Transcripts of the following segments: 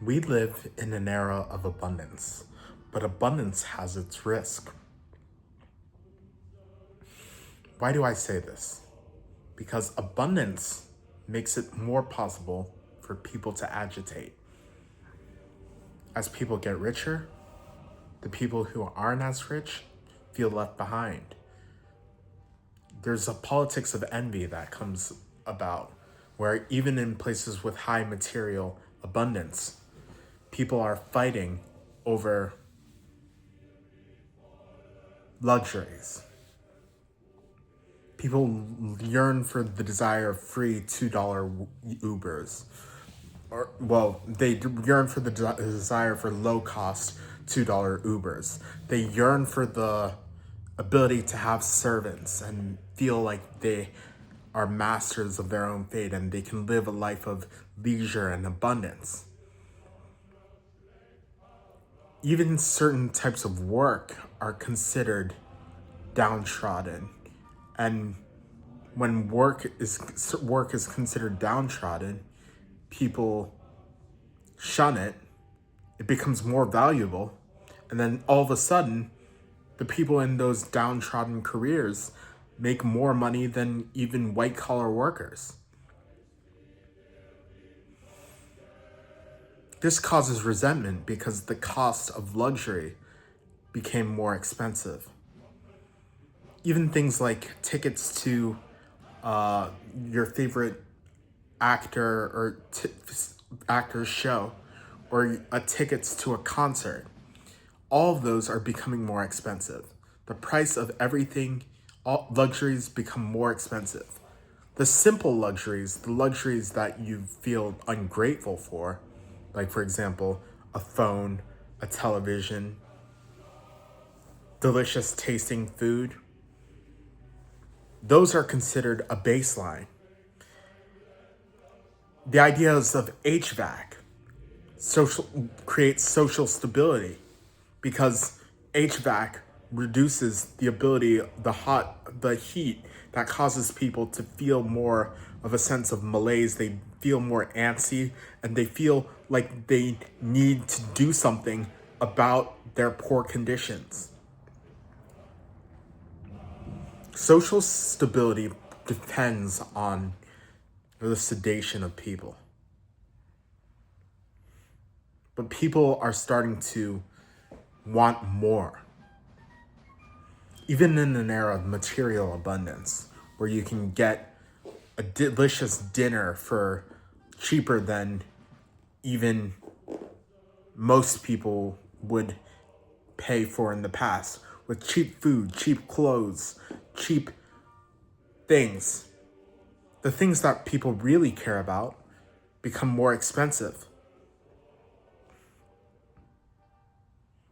We live in an era of abundance, but abundance has its risk. Why do I say this? Because abundance makes it more possible for people to agitate. As people get richer, the people who aren't as rich feel left behind. There's a politics of envy that comes about, where even in places with high material abundance, people are fighting over luxuries. People yearn for the desire of free $2 Ubers. They yearn for the desire for low-cost $2 Ubers. They yearn for the ability to have servants and feel like they are masters of their own fate and they can live a life of leisure and abundance. Even certain types of work are considered downtrodden. And when work is considered downtrodden, people shun it. It becomes more valuable. And then all of a sudden, the people in those downtrodden careers make more money than even white-collar workers. This causes resentment because the cost of luxury became more expensive. Even things like tickets to your favorite actor or actor's show, or tickets to a concert, all of those are becoming more expensive. The price of everything, all luxuries become more expensive. The simple luxuries, the luxuries that you feel ungrateful for, like for example, a phone, a television, delicious tasting food, those are considered a baseline. The ideas of HVAC creates social stability because HVAC reduces the ability, the heat that causes people to feel more of a sense of malaise. They feel more antsy and they feel like they need to do something about their poor conditions. Social stability depends on the sedation of people. But people are starting to want more. Even in an era of material abundance, where you can get a delicious dinner for cheaper than even most people would pay for in the past, with cheap food, cheap clothes, cheap things. The things that people really care about become more expensive.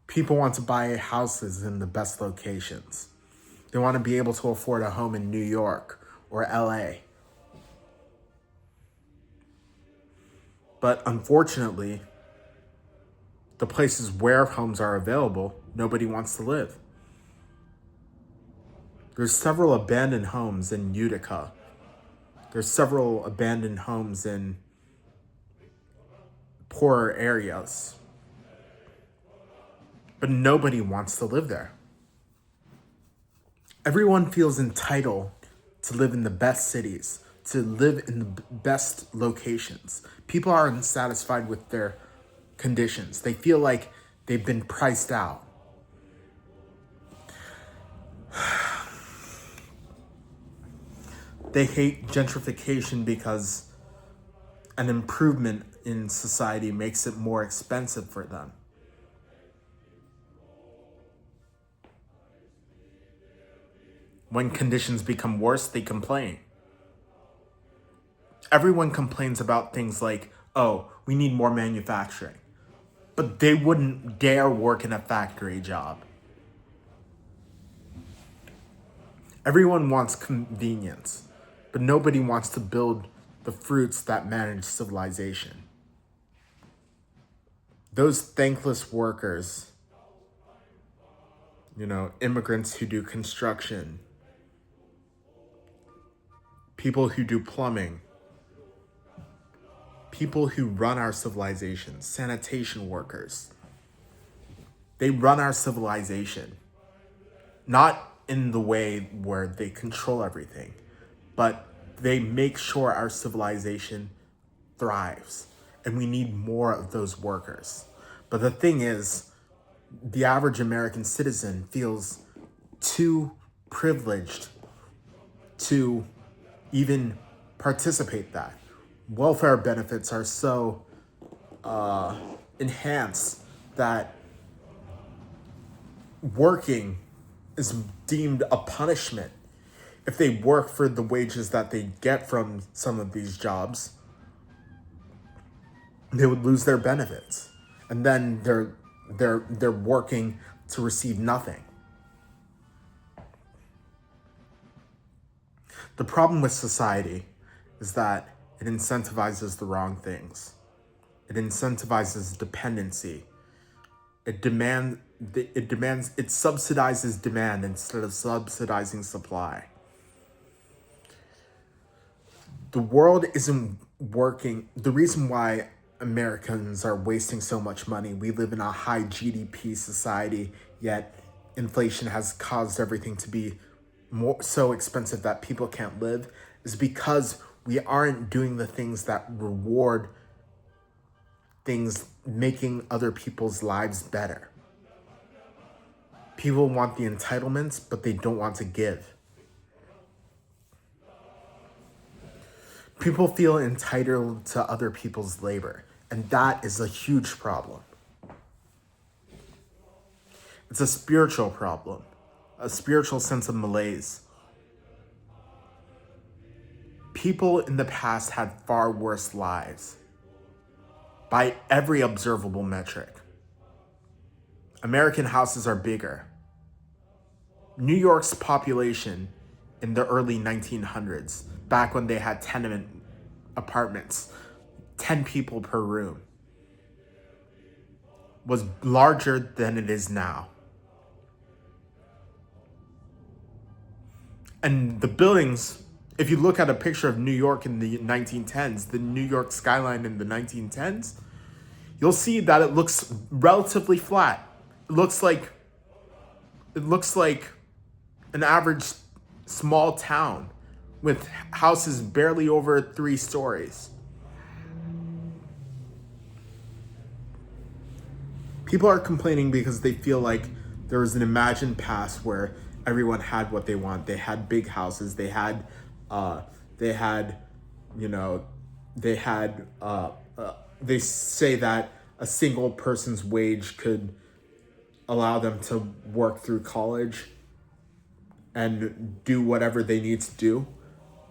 People want to buy houses in the best locations. They want to be able to afford a home in New York or LA. But unfortunately, the places where homes are available, nobody wants to live. There's several abandoned homes in Utica. There's several abandoned homes in poorer areas. But nobody wants to live there. Everyone feels entitled to live in the best cities, to live in the best locations. People are unsatisfied with their conditions. They feel like they've been priced out. They hate gentrification because an improvement in society makes it more expensive for them. When conditions become worse, they complain. Everyone complains about things like, oh, we need more manufacturing. But they wouldn't dare work in a factory job. Everyone wants convenience, but nobody wants to build the fruits that manage civilization. Those thankless workers, immigrants who do construction, people who do plumbing, people who run our civilization, sanitation workers, they run our civilization, not in the way where they control everything, but they make sure our civilization thrives. And we need more of those workers. But the thing is, the average American citizen feels too privileged to even participate that. Welfare benefits are so enhanced that working is deemed a punishment. If they work for the wages that they get from some of these jobs, they would lose their benefits. And then they're working to receive nothing. The problem with society is that it incentivizes the wrong things. It incentivizes dependency. It subsidizes demand instead of subsidizing supply. The world isn't working. The reason why Americans are wasting so much money, we live in a high GDP society, yet inflation has caused everything to be so expensive that people can't live, is because we aren't doing the things that reward things making other people's lives better. People want the entitlements, but they don't want to give. People feel entitled to other people's labor, and that is a huge problem. It's a spiritual problem, a spiritual sense of malaise. People in the past had far worse lives by every observable metric. American houses are bigger. New York's population in the early 1900s, back when they had tenement apartments, 10 people per room, was larger than it is now. And the buildings, if you look at a picture of New York in the 1910s, the New York skyline in the 1910s, you'll see that it looks relatively flat. It looks like an average small town with houses barely over 3 stories. People are complaining because they feel like there was an imagined past where everyone had what they want. They had big houses. They say that a single person's wage could allow them to work through college and do whatever they need to do.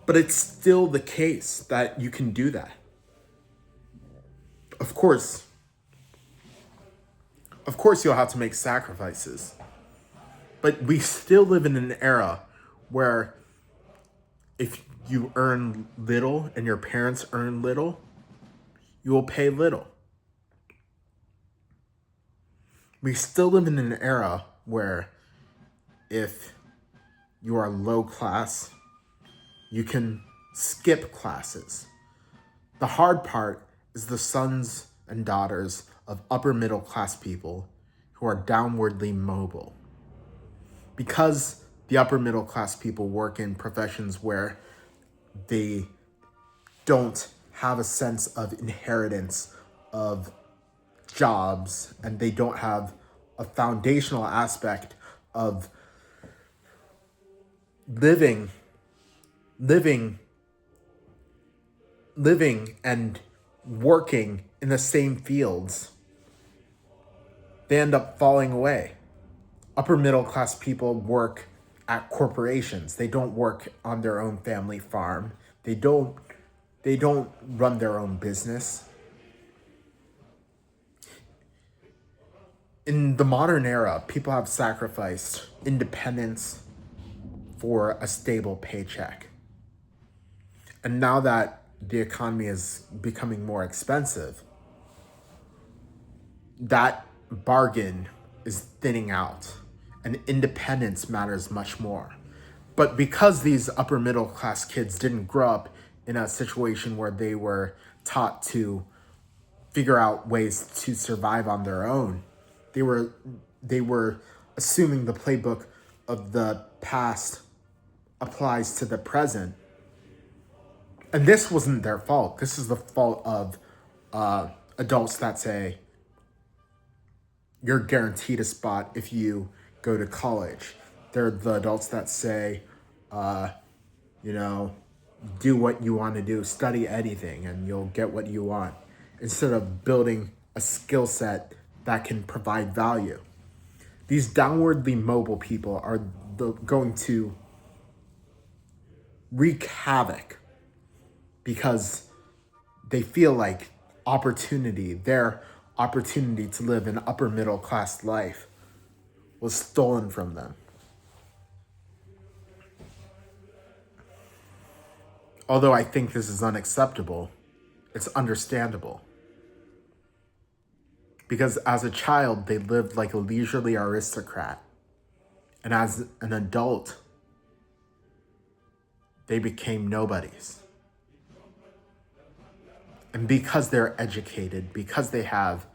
But it's still the case that you can do that. Of course, you'll have to make sacrifices. But we still live in an era where if you earn little and your parents earn little, you will pay little. We still live in an era where if you are low class, you can skip classes. The hard part is the sons and daughters of upper middle class people who are downwardly mobile. Because the upper middle class people work in professions where they don't have a sense of inheritance of jobs, and they don't have a foundational aspect of living and working in the same fields, they end up falling away. Upper middle class people work at corporations. They don't work on their own family farm. They don't run their own business. In the modern era, people have sacrificed independence for a stable paycheck. And now that the economy is becoming more expensive, that bargain is thinning out, and independence matters much more. But because these upper middle class kids didn't grow up in a situation where they were taught to figure out ways to survive on their own. They were assuming the playbook of the past applies to the present. And this wasn't their fault. This is the fault of adults that say, you're guaranteed a spot if you go to college. They're the adults that say, do what you want to do, study anything, and you'll get what you want, instead of building a skill set that can provide value. These downwardly mobile people are going to wreak havoc because they feel like their opportunity to live an upper middle class life was stolen from them. Although I think this is unacceptable, it's understandable. Because as a child, they lived like a leisurely aristocrat. And as an adult, they became nobodies. And because they're educated, because they have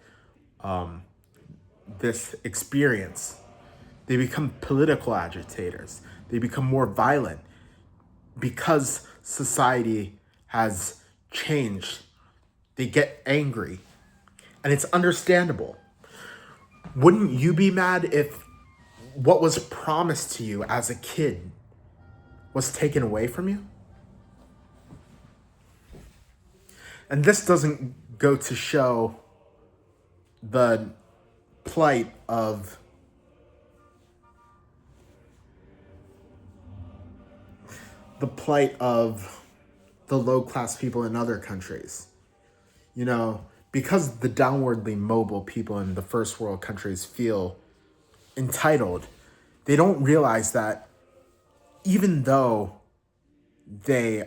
this experience, they become political agitators. They become more violent. Because society has changed, they get angry. And it's understandable. Wouldn't you be mad if what was promised to you as a kid was taken away from you? And this doesn't go to show the plight of the low-class people in other countries. Because the downwardly mobile people in the first world countries feel entitled, they don't realize that even though they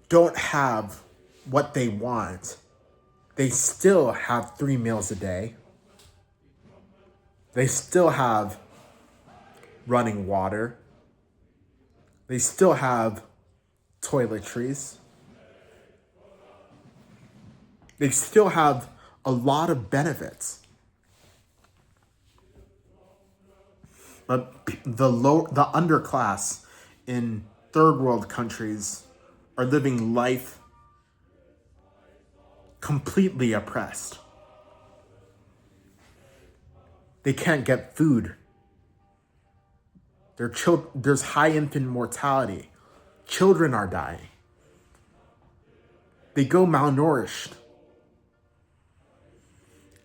don't have what they want, they still have 3 meals a day. They still have running water. They still have toiletries. They still have a lot of benefits. But the underclass in third world countries are living life completely oppressed. They can't get food. There's high infant mortality. Children are dying. They go malnourished.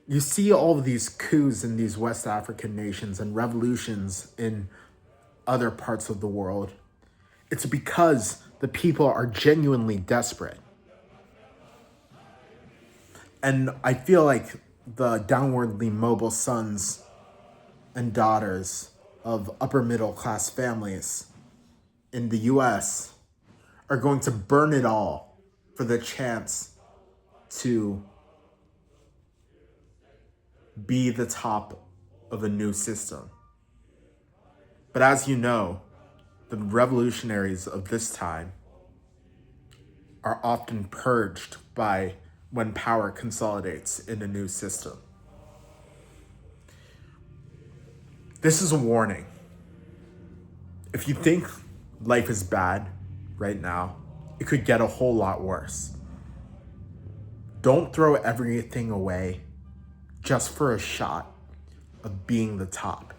You see all of these coups in these West African nations and revolutions in other parts of the world. It's because the people are genuinely desperate. And I feel like the downwardly mobile sons and daughters of upper middle class families in the US are going to burn it all for the chance to be the top of a new system. But as you know, the revolutionaries of this time are often purged by when power consolidates in a new system. This is a warning. If you think life is bad right now, it could get a whole lot worse. Don't throw everything away just for a shot of being the top.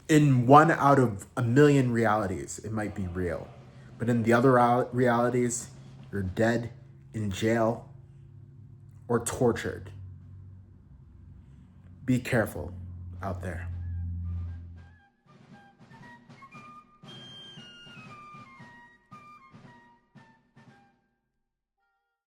In 1 out of a million realities, it might be real. But in the other realities, you're dead, in jail, or tortured. Be careful out there.